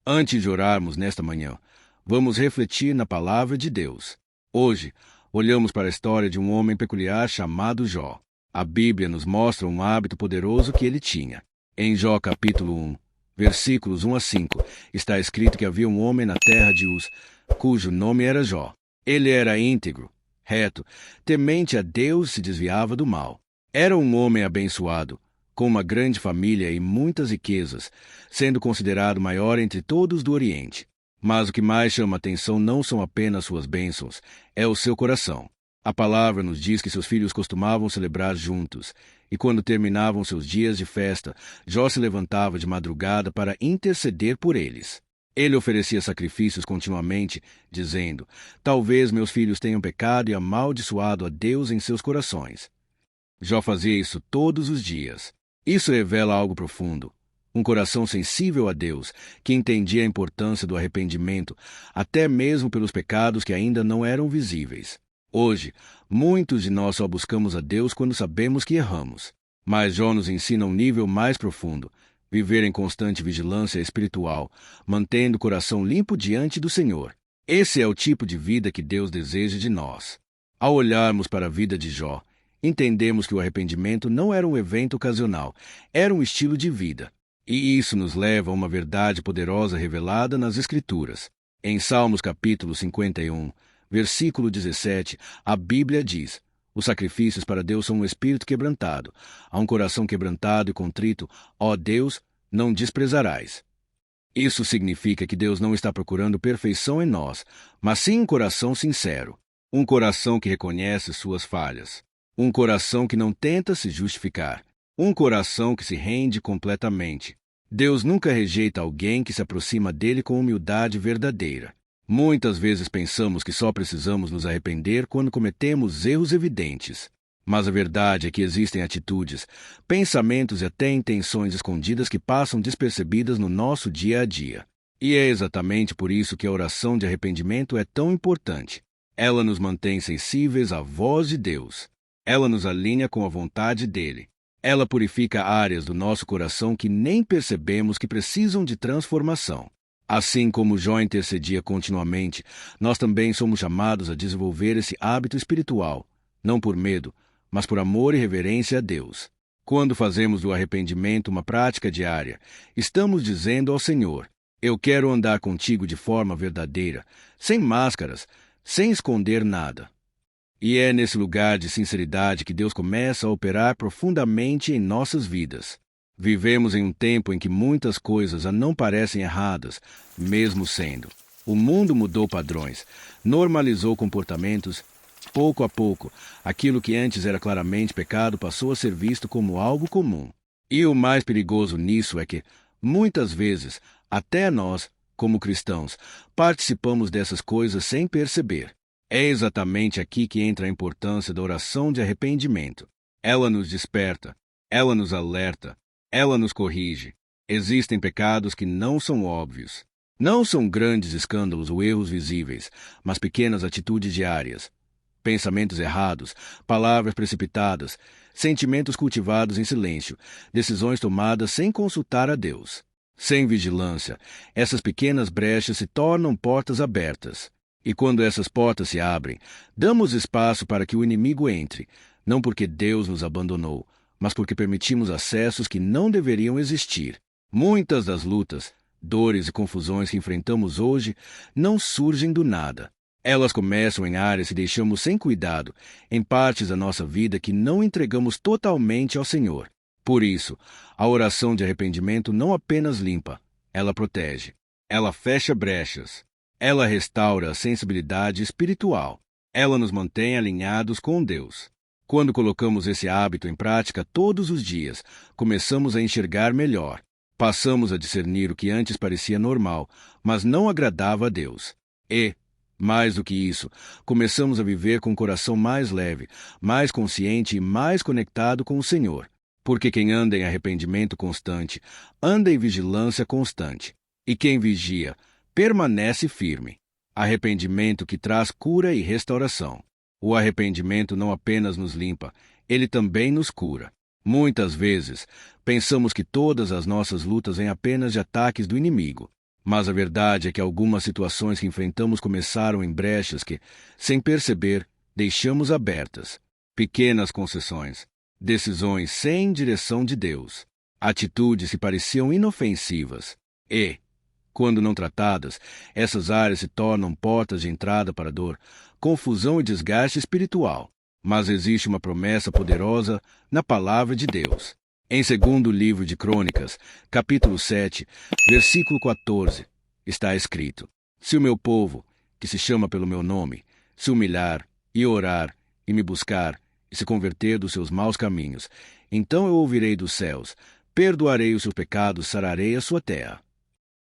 Antes de orarmos nesta manhã, vamos refletir na palavra de Deus. Hoje, olhamos para a história de um homem peculiar chamado Jó. A Bíblia nos mostra um hábito poderoso que ele tinha. Em Jó capítulo 1, versículos 1 a 5, está escrito que havia um homem na terra de Uz, cujo nome era Jó. Ele era íntegro, reto, temente a Deus e se desviava do mal. Era um homem abençoado, com uma grande família e muitas riquezas, sendo considerado o maior entre todos do Oriente. Mas o que mais chama atenção não são apenas suas bênçãos, é o seu coração. A palavra nos diz que seus filhos costumavam celebrar juntos, e quando terminavam seus dias de festa, Jó se levantava de madrugada para interceder por eles. Ele oferecia sacrifícios continuamente, dizendo: talvez meus filhos tenham pecado e amaldiçoado a Deus em seus corações. Jó fazia isso todos os dias. Isso revela algo profundo. Um coração sensível a Deus, que entendia a importância do arrependimento, até mesmo pelos pecados que ainda não eram visíveis. Hoje, muitos de nós só buscamos a Deus quando sabemos que erramos. Mas Jó nos ensina um nível mais profundo: viver em constante vigilância espiritual, mantendo o coração limpo diante do Senhor. Esse é o tipo de vida que Deus deseja de nós. Ao olharmos para a vida de Jó, entendemos que o arrependimento não era um evento ocasional, era um estilo de vida. E isso nos leva a uma verdade poderosa revelada nas Escrituras. Em Salmos capítulo 51, versículo 17, a Bíblia diz: os sacrifícios para Deus são um espírito quebrantado. A um coração quebrantado e contrito, ó Deus, não desprezarás. Isso significa que Deus não está procurando perfeição em nós, mas sim um coração sincero. Um coração que reconhece suas falhas. Um coração que não tenta se justificar. Um coração que se rende completamente. Deus nunca rejeita alguém que se aproxima dele com humildade verdadeira. Muitas vezes pensamos que só precisamos nos arrepender quando cometemos erros evidentes. Mas a verdade é que existem atitudes, pensamentos e até intenções escondidas que passam despercebidas no nosso dia a dia. E é exatamente por isso que a oração de arrependimento é tão importante. Ela nos mantém sensíveis à voz de Deus. Ela nos alinha com a vontade dele. Ela purifica áreas do nosso coração que nem percebemos que precisam de transformação. Assim como Jó intercedia continuamente, nós também somos chamados a desenvolver esse hábito espiritual, não por medo, mas por amor e reverência a Deus. Quando fazemos do arrependimento uma prática diária, estamos dizendo ao Senhor: eu quero andar contigo de forma verdadeira, sem máscaras, sem esconder nada. E é nesse lugar de sinceridade que Deus começa a operar profundamente em nossas vidas. Vivemos em um tempo em que muitas coisas não parecem erradas, mesmo sendo. O mundo mudou padrões, normalizou comportamentos. Pouco a pouco, aquilo que antes era claramente pecado passou a ser visto como algo comum. E o mais perigoso nisso é que, muitas vezes, até nós, como cristãos, participamos dessas coisas sem perceber. É exatamente aqui que entra a importância da oração de arrependimento. Ela nos desperta, ela nos alerta, ela nos corrige. Existem pecados que não são óbvios. Não são grandes escândalos ou erros visíveis, mas pequenas atitudes diárias. Pensamentos errados, palavras precipitadas, sentimentos cultivados em silêncio, decisões tomadas sem consultar a Deus. Sem vigilância, essas pequenas brechas se tornam portas abertas. E quando essas portas se abrem, damos espaço para que o inimigo entre, não porque Deus nos abandonou, mas porque permitimos acessos que não deveriam existir. Muitas das lutas, dores e confusões que enfrentamos hoje não surgem do nada. Elas começam em áreas que deixamos sem cuidado, em partes da nossa vida que não entregamos totalmente ao Senhor. Por isso, a oração de arrependimento não apenas limpa, ela protege. Ela fecha brechas. Ela restaura a sensibilidade espiritual. Ela nos mantém alinhados com Deus. Quando colocamos esse hábito em prática todos os dias, começamos a enxergar melhor. Passamos a discernir o que antes parecia normal, mas não agradava a Deus. E, mais do que isso, começamos a viver com o coração mais leve, mais consciente e mais conectado com o Senhor. Porque quem anda em arrependimento constante, anda em vigilância constante. E quem vigia, permanece firme. Arrependimento que traz cura e restauração. O arrependimento não apenas nos limpa, ele também nos cura. Muitas vezes, pensamos que todas as nossas lutas vêm apenas de ataques do inimigo. Mas a verdade é que algumas situações que enfrentamos começaram em brechas que, sem perceber, deixamos abertas. Pequenas concessões, decisões sem direção de Deus, atitudes que pareciam inofensivas. E, quando não tratadas, essas áreas se tornam portas de entrada para dor, confusão e desgaste espiritual. Mas existe uma promessa poderosa na palavra de Deus. Em 2º livro de Crônicas, capítulo 7, versículo 14, está escrito: Se o meu povo, que se chama pelo meu nome, se humilhar e orar e me buscar e se converter dos seus maus caminhos, então eu ouvirei dos céus, perdoarei os seus pecados, sararei a sua terra.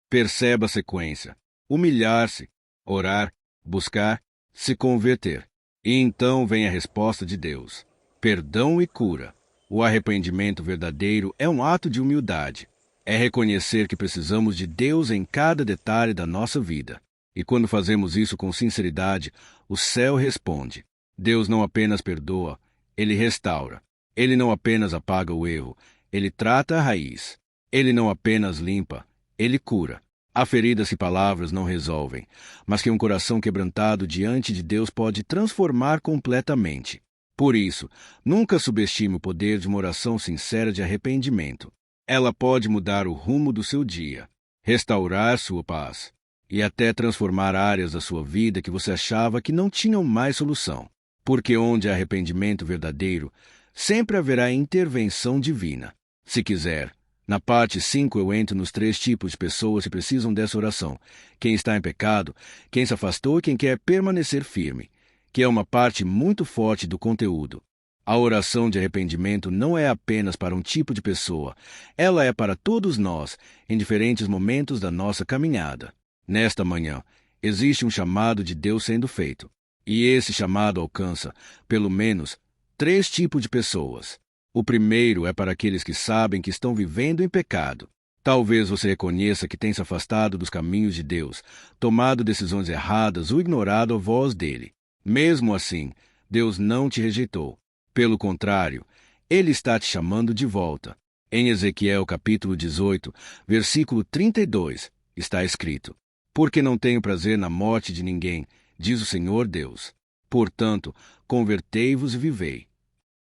Perceba a sequência: humilhar-se, orar, buscar, se converter. E então vem a resposta de Deus: perdão e cura. O arrependimento verdadeiro é um ato de humildade. É reconhecer que precisamos de Deus em cada detalhe da nossa vida. E quando fazemos isso com sinceridade, o céu responde. Deus não apenas perdoa, Ele restaura. Ele não apenas apaga o erro, Ele trata a raiz. Ele não apenas limpa, Ele cura. Há feridas que palavras não resolvem, mas que um coração quebrantado diante de Deus pode transformar completamente. Por isso, nunca subestime o poder de uma oração sincera de arrependimento. Ela pode mudar o rumo do seu dia, restaurar sua paz e até transformar áreas da sua vida que você achava que não tinham mais solução. Porque onde há arrependimento verdadeiro, sempre haverá intervenção divina. Se quiser, na parte 5 eu entro nos 3 tipos de pessoas que precisam dessa oração: quem está em pecado, quem se afastou e quem quer permanecer firme, que é uma parte muito forte do conteúdo. A oração de arrependimento não é apenas para um tipo de pessoa, ela é para todos nós, em diferentes momentos da nossa caminhada. Nesta manhã, existe um chamado de Deus sendo feito, e esse chamado alcança, pelo menos, 3 tipos de pessoas. O primeiro é para aqueles que sabem que estão vivendo em pecado. Talvez você reconheça que tem se afastado dos caminhos de Deus, tomado decisões erradas ou ignorado a voz dele. Mesmo assim, Deus não te rejeitou. Pelo contrário, Ele está te chamando de volta. Em Ezequiel capítulo 18, versículo 32, está escrito: Porque não tenho prazer na morte de ninguém, diz o Senhor Deus. Portanto, convertei-vos e vivei.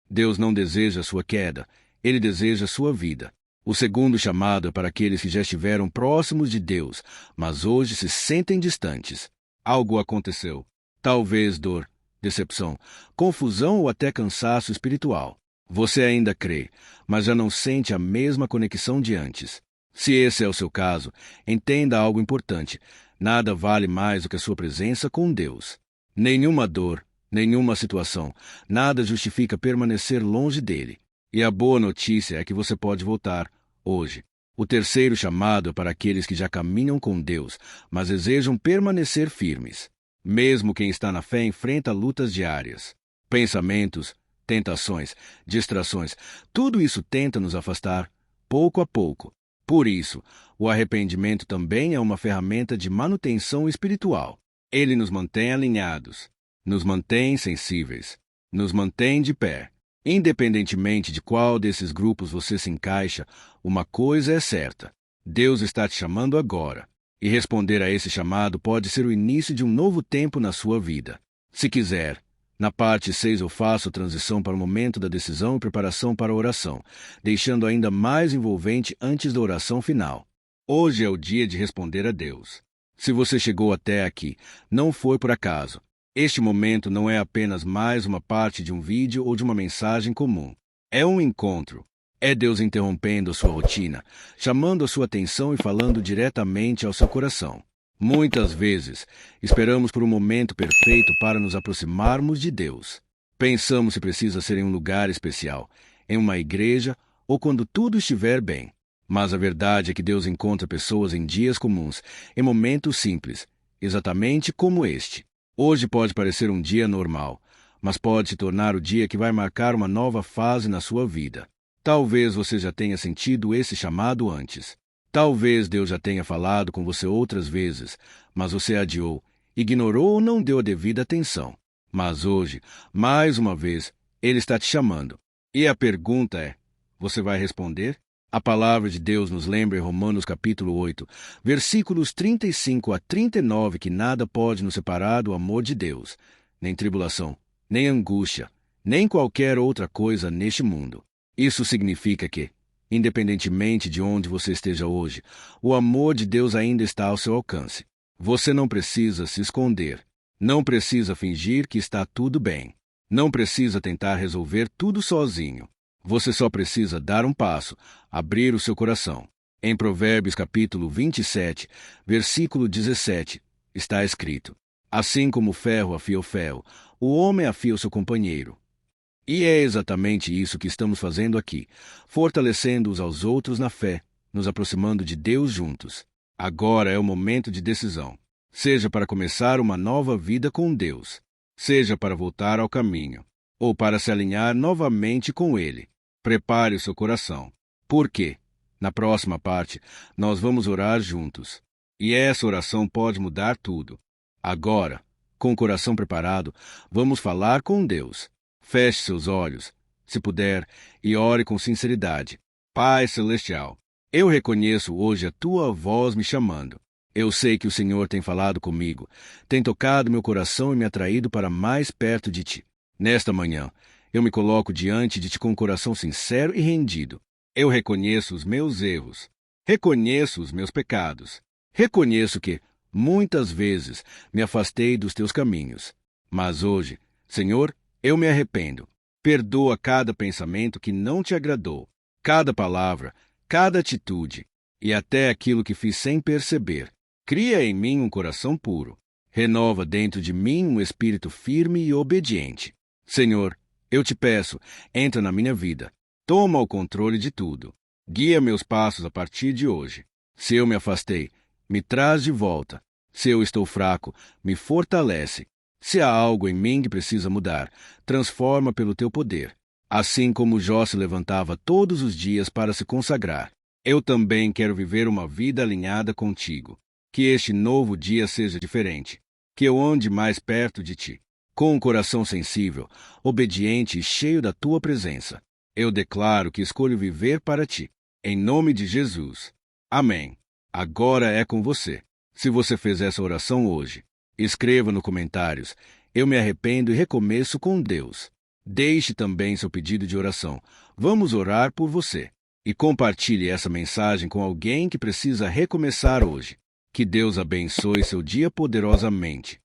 Deus não deseja a sua queda, Ele deseja a sua vida. O segundo chamado é para aqueles que já estiveram próximos de Deus, mas hoje se sentem distantes. Algo aconteceu. Talvez dor, decepção, confusão ou até cansaço espiritual. Você ainda crê, mas já não sente a mesma conexão de antes. Se esse é o seu caso, entenda algo importante: nada vale mais do que a sua presença com Deus. Nenhuma dor, nenhuma situação, nada justifica permanecer longe dele. E a boa notícia é que você pode voltar, hoje. O terceiro chamado é para aqueles que já caminham com Deus, mas desejam permanecer firmes. Mesmo quem está na fé enfrenta lutas diárias. Pensamentos, tentações, distrações, tudo isso tenta nos afastar, pouco a pouco. Por isso, o arrependimento também é uma ferramenta de manutenção espiritual. Ele nos mantém alinhados, nos mantém sensíveis, nos mantém de pé. Independentemente de qual desses grupos você se encaixa, uma coisa é certa: Deus está te chamando agora. E responder a esse chamado pode ser o início de um novo tempo na sua vida. Se quiser, na parte 6 eu faço a transição para o momento da decisão e preparação para a oração, deixando ainda mais envolvente antes da oração final. Hoje é o dia de responder a Deus. Se você chegou até aqui, não foi por acaso. Este momento não é apenas mais uma parte de um vídeo ou de uma mensagem comum. É um encontro. É Deus interrompendo a sua rotina, chamando a sua atenção e falando diretamente ao seu coração. Muitas vezes, esperamos por um momento perfeito para nos aproximarmos de Deus. Pensamos se precisa ser em um lugar especial, em uma igreja ou quando tudo estiver bem. Mas a verdade é que Deus encontra pessoas em dias comuns, em momentos simples, exatamente como este. Hoje pode parecer um dia normal, mas pode se tornar o dia que vai marcar uma nova fase na sua vida. Talvez você já tenha sentido esse chamado antes. Talvez Deus já tenha falado com você outras vezes, mas você adiou, ignorou ou não deu a devida atenção. Mas hoje, mais uma vez, Ele está te chamando. E a pergunta é: você vai responder? A palavra de Deus nos lembra em Romanos capítulo 8, versículos 35 a 39, que nada pode nos separar do amor de Deus, nem tribulação, nem angústia, nem qualquer outra coisa neste mundo. Isso significa que, independentemente de onde você esteja hoje, o amor de Deus ainda está ao seu alcance. Você não precisa se esconder. Não precisa fingir que está tudo bem. Não precisa tentar resolver tudo sozinho. Você só precisa dar um passo, abrir o seu coração. Em Provérbios capítulo 27, versículo 17, está escrito: assim como o ferro afia o ferro, o homem afia o seu companheiro. E é exatamente isso que estamos fazendo aqui, fortalecendo uns aos outros na fé, nos aproximando de Deus juntos. Agora é o momento de decisão. Seja para começar uma nova vida com Deus, seja para voltar ao caminho, ou para se alinhar novamente com Ele. Prepare o seu coração, porque, na próxima parte, nós vamos orar juntos. E essa oração pode mudar tudo. Agora, com o coração preparado, vamos falar com Deus. Feche seus olhos, se puder, e ore com sinceridade. Pai Celestial, eu reconheço hoje a Tua voz me chamando. Eu sei que o Senhor tem falado comigo, tem tocado meu coração e me atraído para mais perto de Ti. Nesta manhã, eu me coloco diante de Ti com um coração sincero e rendido. Eu reconheço os meus erros, reconheço os meus pecados, reconheço que, muitas vezes, me afastei dos Teus caminhos. Mas hoje, Senhor, eu me arrependo. Perdoa cada pensamento que não Te agradou, cada palavra, cada atitude, e até aquilo que fiz sem perceber. Cria em mim um coração puro. Renova dentro de mim um espírito firme e obediente. Senhor, eu Te peço, entra na minha vida. Toma o controle de tudo. Guia meus passos a partir de hoje. Se eu me afastei, me traz de volta. Se eu estou fraco, me fortalece. Se há algo em mim que precisa mudar, transforma pelo Teu poder. Assim como Jó se levantava todos os dias para se consagrar, eu também quero viver uma vida alinhada contigo. Que este novo dia seja diferente. Que eu ande mais perto de Ti, com um coração sensível, obediente e cheio da Tua presença. Eu declaro que escolho viver para Ti. Em nome de Jesus. Amém. Agora é com você. Se você fez essa oração hoje, escreva nos comentários: eu me arrependo e recomeço com Deus. Deixe também seu pedido de oração. Vamos orar por você. E compartilhe essa mensagem com alguém que precisa recomeçar hoje. Que Deus abençoe seu dia poderosamente.